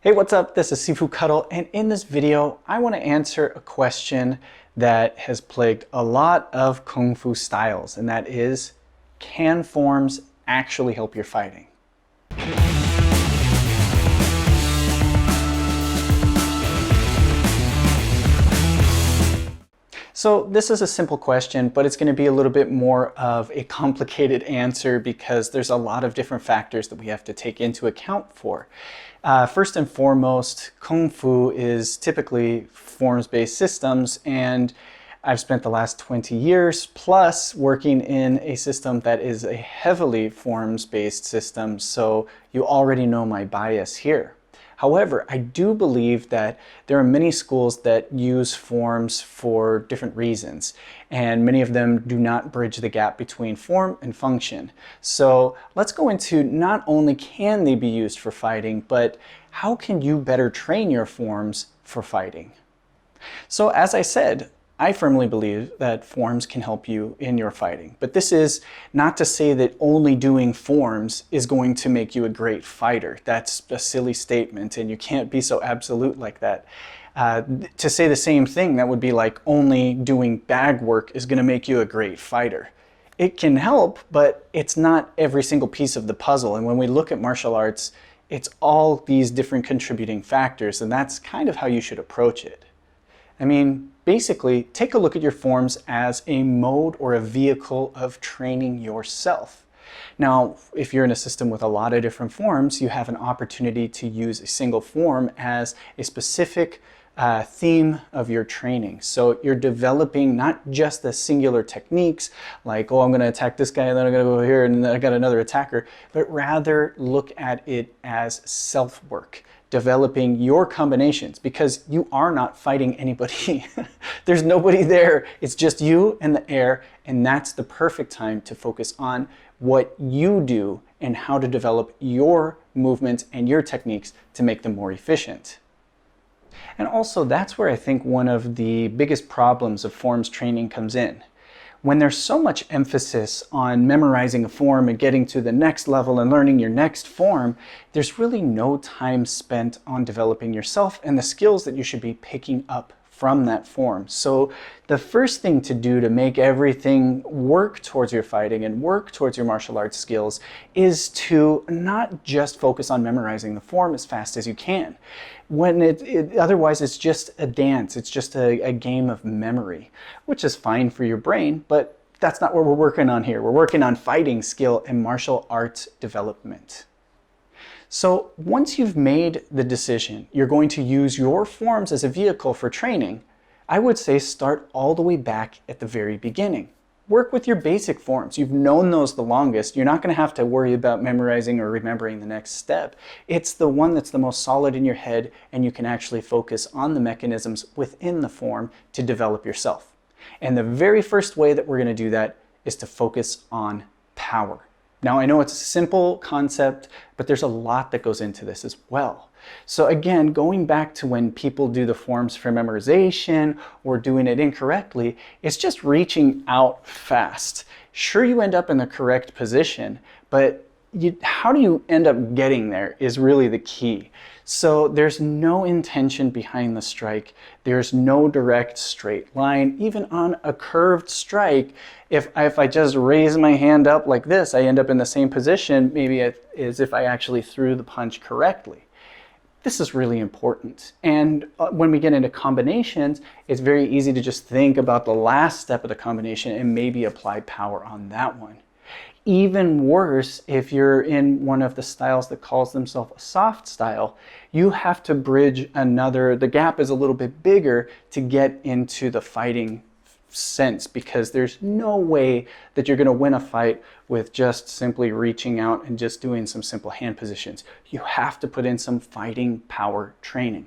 Hey, what's up? This is Sifu Kuttel, and in this video, I want to answer a question that has plagued a lot of Kung Fu styles, and that is, can forms actually help your fighting? So this is a simple question, but it's going to be a little bit more of a complicated answer because there's a lot of different factors that we have to take into account for. First and foremost, Kung Fu is typically forms-based systems, and I've spent the last 20 years plus working in a system that is a heavily forms-based system, so you already know my bias here. However, I do believe that there are many schools that use forms for different reasons, and many of them do not bridge the gap between form and function. So let's go into not only can they be used for fighting, but how can you better train your forms for fighting? So as I said, I firmly believe that forms can help you in your fighting, but this is not to say that only doing forms is going to make you a great fighter. That's a silly statement, and you can't be so absolute like that. To say the same thing, that would be like only doing bag work is going to make you a great fighter. It can help, but it's not every single piece of the puzzle, and when we look at martial arts, it's all these different contributing factors, and that's kind of how you should approach it. I mean, basically, take a look at your forms as a mode or a vehicle of training yourself. Now, if you're in a system with a lot of different forms, you have an opportunity to use a single form as a specific theme of your training. So you're developing not just the singular techniques, like, oh, I'm going to attack this guy, and then I'm going to go over here, and then I got another attacker, but rather look at it as self-work. Developing your combinations, because you are not fighting anybody. There's nobody there. It's just you and the air, and that's the perfect time to focus on what you do and how to develop your movements and your techniques to make them more efficient. And also, that's where I think one of the biggest problems of forms training comes in. When there's so much emphasis on memorizing a form and getting to the next level and learning your next form, there's really no time spent on developing yourself and the skills that you should be picking up from that form. So the first thing to do to make everything work towards your fighting and work towards your martial arts skills is to not just focus on memorizing the form as fast as you can. Otherwise it's just a dance, it's just a game of memory, which is fine for your brain, but that's not what we're working on here. We're working on fighting skill and martial arts development. So once you've made the decision, you're going to use your forms as a vehicle for training, I would say start all the way back at the very beginning. Work with your basic forms. You've known those the longest. You're not going to have to worry about memorizing or remembering the next step. It's the one that's the most solid in your head, and you can actually focus on the mechanisms within the form to develop yourself. And the very first way that we're going to do that is to focus on power. Now, I know it's a simple concept, but there's a lot that goes into this as well. So again, going back to when people do the forms for memorization or doing it incorrectly, it's just reaching out fast. Sure, you end up in the correct position, but how do you end up getting there is really the key. So there's no intention behind the strike. There's no direct straight line. Even on a curved strike, if I just raise my hand up like this, I end up in the same position maybe as if I actually threw the punch correctly. This is really important. And when we get into combinations, it's very easy to just think about the last step of the combination and maybe apply power on that one. Even worse, if you're in one of the styles that calls themselves a soft style, you have to bridge the gap is a little bit bigger to get into the fighting sense, because there's no way that you're going to win a fight with just simply reaching out and just doing some simple hand positions. You have to put in some fighting power training.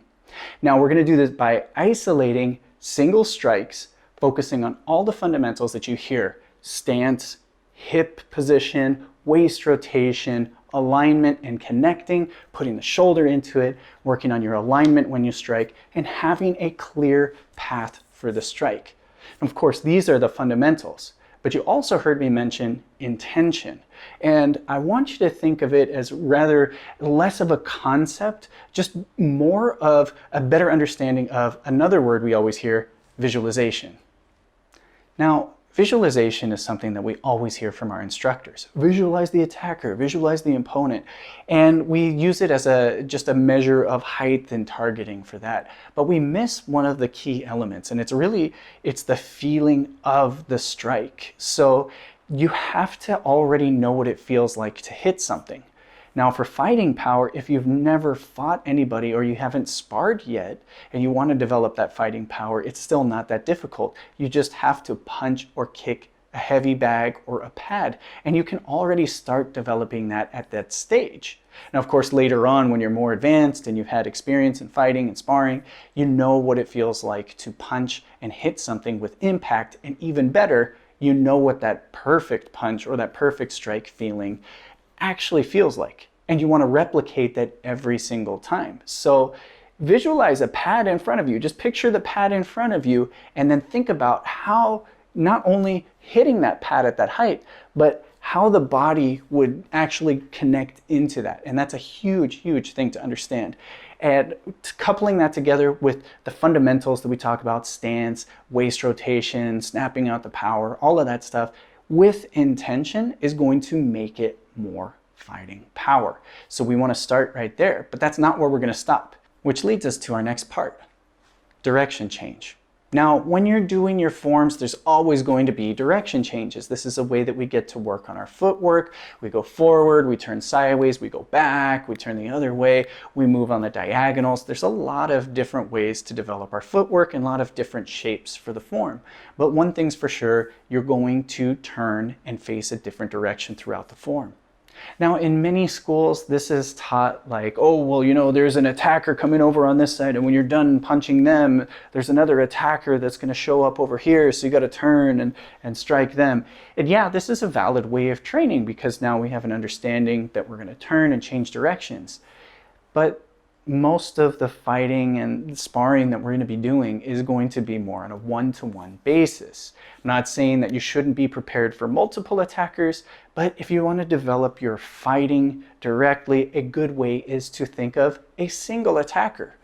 Now, we're going to do this by isolating single strikes, focusing on all the fundamentals that you hear: stance, hip position, waist rotation, alignment and connecting, putting the shoulder into it, working on your alignment when you strike, and having a clear path for the strike. And of course, these are the fundamentals, But you also heard me mention intention. And I want you to think of it as rather less of a concept, just more of a better understanding of another word we always hear, visualization. Now, visualization is something that we always hear from our instructors. Visualize the attacker, visualize the opponent. And we use it as just a measure of height and targeting for that. But we miss one of the key elements, and it's the feeling of the strike. So you have to already know what it feels like to hit something. Now for fighting power, if you've never fought anybody or you haven't sparred yet and you want to develop that fighting power, it's still not that difficult. You just have to punch or kick a heavy bag or a pad, and you can already start developing that at that stage. Now, of course, later on when you're more advanced and you've had experience in fighting and sparring, you know what it feels like to punch and hit something with impact, and even better, you know what that perfect punch or that perfect strike feeling actually feels like, and you want to replicate that every single time. So visualize a pad in front of you. Just picture the pad in front of you and then think about how not only hitting that pad at that height, but how the body would actually connect into that. And that's a huge, huge thing to understand. And coupling that together with the fundamentals that we talk about, stance, waist rotation, snapping out the power, all of that stuff with intention is going to make it more fighting power. So we want to start right there, but that's not where we're going to stop, which leads us to our next part, direction change. Now, when you're doing your forms, there's always going to be direction changes. This is a way that we get to work on our footwork. We go forward, we turn sideways, we go back, we turn the other way, we move on the diagonals. There's a lot of different ways to develop our footwork and a lot of different shapes for the form. But one thing's for sure, you're going to turn and face a different direction throughout the form. Now, in many schools, this is taught like, oh, well, you know, there's an attacker coming over on this side, and when you're done punching them, there's another attacker that's going to show up over here, so you got to turn and strike them. And yeah, this is a valid way of training because now we have an understanding that we're going to turn and change directions. But most of the fighting and sparring that we're going to be doing is going to be more on a one-to-one basis. I'm not saying that you shouldn't be prepared for multiple attackers, but if you want to develop your fighting directly, a good way is to think of a single attacker.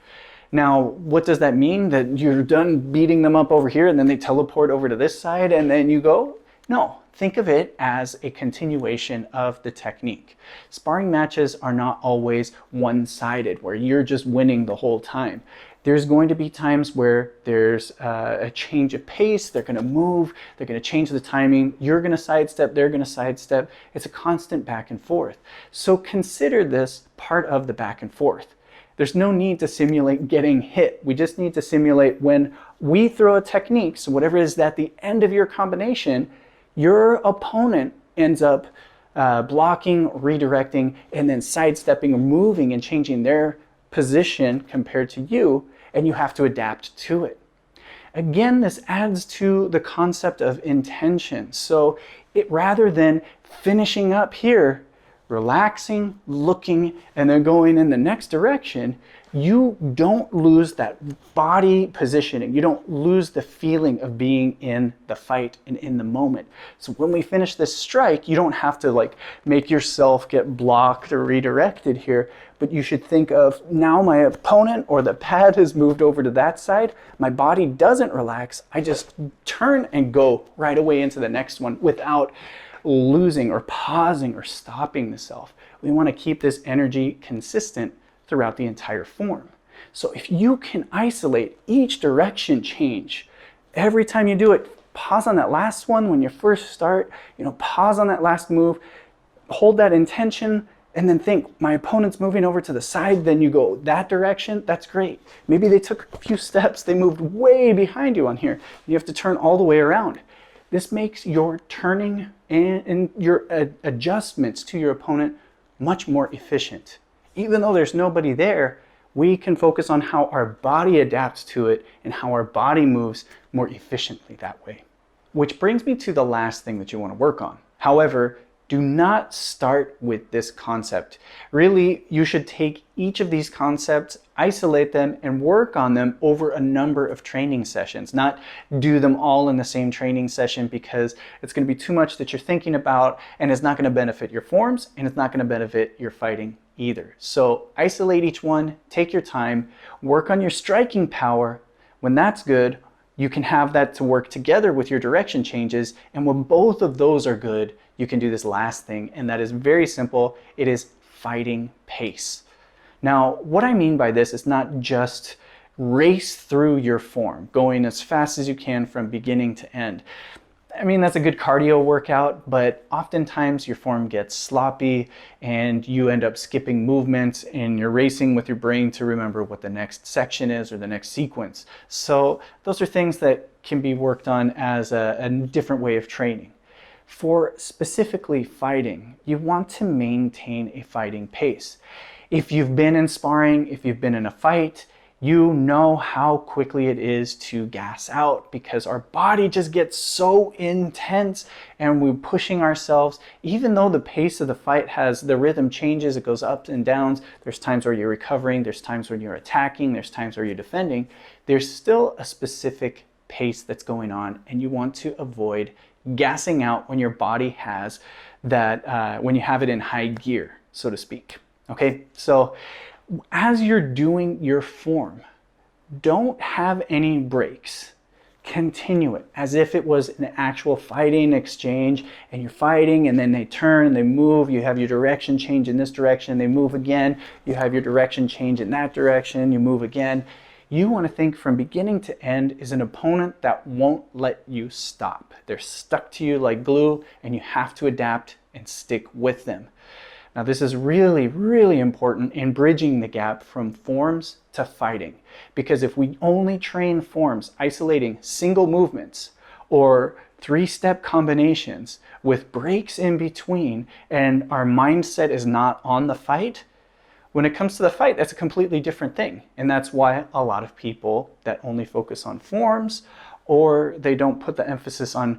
Now, what does that mean? That you're done beating them up over here and then they teleport over to this side and then you go? No. Think of it as a continuation of the technique. Sparring matches are not always one-sided, where you're just winning the whole time. There's going to be times where there's a change of pace, they're going to move, they're going to change the timing, you're going to sidestep, they're going to sidestep. It's a constant back and forth. So consider this part of the back and forth. There's no need to simulate getting hit. We just need to simulate when we throw a technique, so whatever is at the end of your combination, your opponent ends up blocking, redirecting, and then sidestepping or moving and changing their position compared to you, and you have to adapt to it. Again, this adds to the concept of intention. So rather than finishing up here, relaxing, looking, and then going in the next direction, you don't lose that body positioning. You don't lose the feeling of being in the fight and in the moment. So when we finish this strike, you don't have to like make yourself get blocked or redirected here, but you should think of now my opponent or the pad has moved over to that side. My body doesn't relax. I just turn and go right away into the next one without losing or pausing or stopping the self. We want to keep this energy consistent throughout the entire form. So if you can isolate each direction change, every time you do it, pause on that last one when you first start, pause on that last move, hold that intention, and then think, my opponent's moving over to the side, then you go that direction, that's great. Maybe they took a few steps, they moved way behind you on here. You have to turn all the way around. This makes your turning and your adjustments to your opponent much more efficient. Even though there's nobody there, we can focus on how our body adapts to it and how our body moves more efficiently that way. Which brings me to the last thing that you want to work on. However, Do not start with this concept. Really, you should take each of these concepts, isolate them, and work on them over a number of training sessions. Not do them all in the same training session, because it's going to be too much that you're thinking about, and it's not going to benefit your forms, and it's not going to benefit your fighting either. So isolate each one, take your time, work on your striking power. When that's good, you can have that to work together with your direction changes, and when both of those are good, you can do this last thing, and that is very simple. It is fighting pace. Now, what I mean by this is not just race through your form, going as fast as you can from beginning to end. I mean, that's a good cardio workout, but oftentimes your form gets sloppy and you end up skipping movements, and you're racing with your brain to remember what the next section is or the next sequence. So those are things that can be worked on as a different way of training. For specifically fighting, you want to maintain a fighting pace. If you've been in sparring, if you've been in a fight, you know how quickly it is to gas out, because our body just gets so intense and we're pushing ourselves. Even though the pace of the fight has, the rhythm changes, it goes ups and downs. There's times where you're recovering, there's times when you're attacking, there's times where you're defending. There's still a specific pace that's going on, and you want to avoid gassing out when your body has that, when you have it in high gear, so to speak. Okay, so as you're doing your form, don't have any breaks. Continue it as if it was an actual fighting exchange, and you're fighting and then they turn, they move, you have your direction change in this direction, they move again, you have your direction change in that direction, you move again. You want to think from beginning to end is an opponent that won't let you stop. They're stuck to you like glue, and you have to adapt and stick with them. Now, this is really, really important in bridging the gap from forms to fighting, because if we only train forms isolating single movements or three-step combinations with breaks in between, and our mindset is not on the fight, when it comes to the fight, that's a completely different thing. And that's why a lot of people that only focus on forms, or they don't put the emphasis on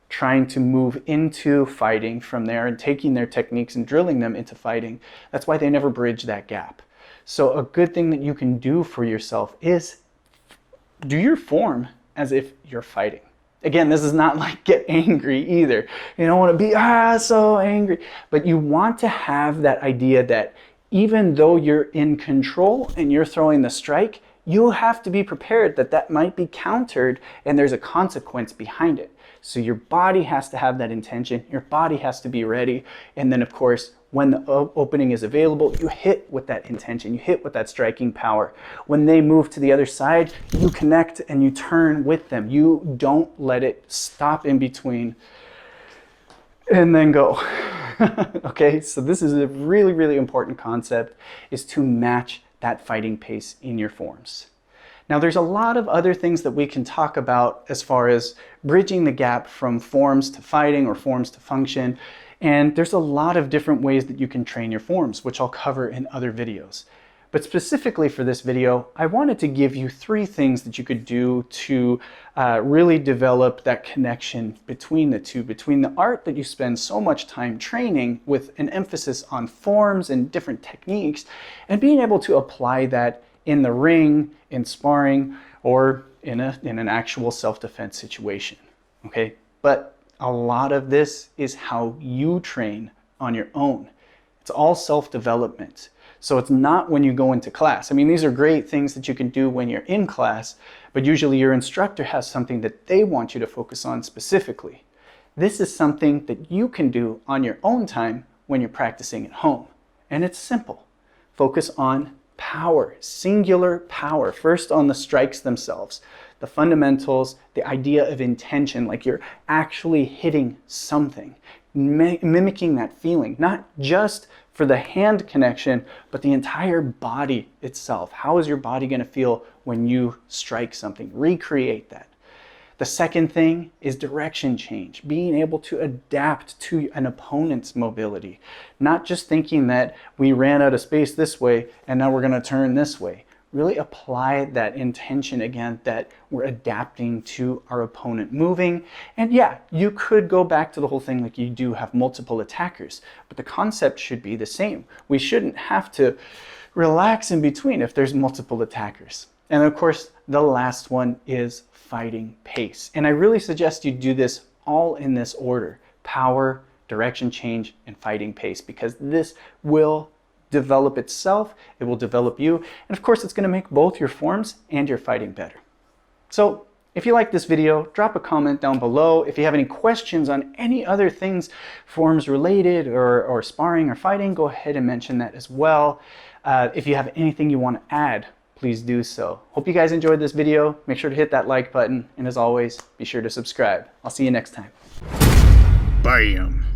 trying to move into fighting from there and taking their techniques and drilling them into fighting, that's why they never bridge that gap. So a good thing that you can do for yourself is do your form as if you're fighting. Again, this is not like get angry either. You don't want to be so angry, but you want to have that idea that even though you're in control and you're throwing the strike, you have to be prepared that that might be countered and there's a consequence behind it. So your body has to have that intention, your body has to be ready, and then of course, when the opening is available, you hit with that intention, you hit with that striking power. When they move to the other side, you connect and you turn with them. You don't let it stop in between and then go. Okay, so this is a really, really important concept, is to match that fighting pace in your forms. Now, there's a lot of other things that we can talk about as far as bridging the gap from forms to fighting or forms to function. And there's a lot of different ways that you can train your forms, which I'll cover in other videos. But specifically for this video, I wanted to give you 3 things that you could do to really develop that connection between the two, between the art that you spend so much time training with an emphasis on forms and different techniques, and being able to apply that in the ring, in sparring, or in an actual self-defense situation. Okay, but a lot of this is how you train on your own. It's all self-development. So it's not when you go into class. I mean, these are great things that you can do when you're in class, but usually your instructor has something that they want you to focus on specifically. This is something that you can do on your own time when you're practicing at home. And it's simple. Focus on power, singular power. First on the strikes themselves, the fundamentals, the idea of intention, like you're actually hitting something, mimicking that feeling, not just for the hand connection, but the entire body itself. How is your body going to feel when you strike something? Recreate that. The second thing is direction change, being able to adapt to an opponent's mobility, not just thinking that we ran out of space this way and now we're going to turn this way. really apply that intention again that we're adapting to our opponent moving. And yeah, you could go back to the whole thing like you do have multiple attackers, but the concept should be the same. We shouldn't have to relax in between if there's multiple attackers. And of course, the last one is fighting pace. And I really suggest you do this all in this order: power, direction change, and fighting pace, because this will develop itself, it will develop you, and of course it's going to make both your forms and your fighting better. So if you like this video, drop a comment down below. If you have any questions on any other things forms related or sparring or fighting, go ahead and mention that as well. If you have anything you want to add, please do so. Hope you guys enjoyed this video. Make sure to hit that like button, and as always, be sure to subscribe. I'll see you next time. Bam.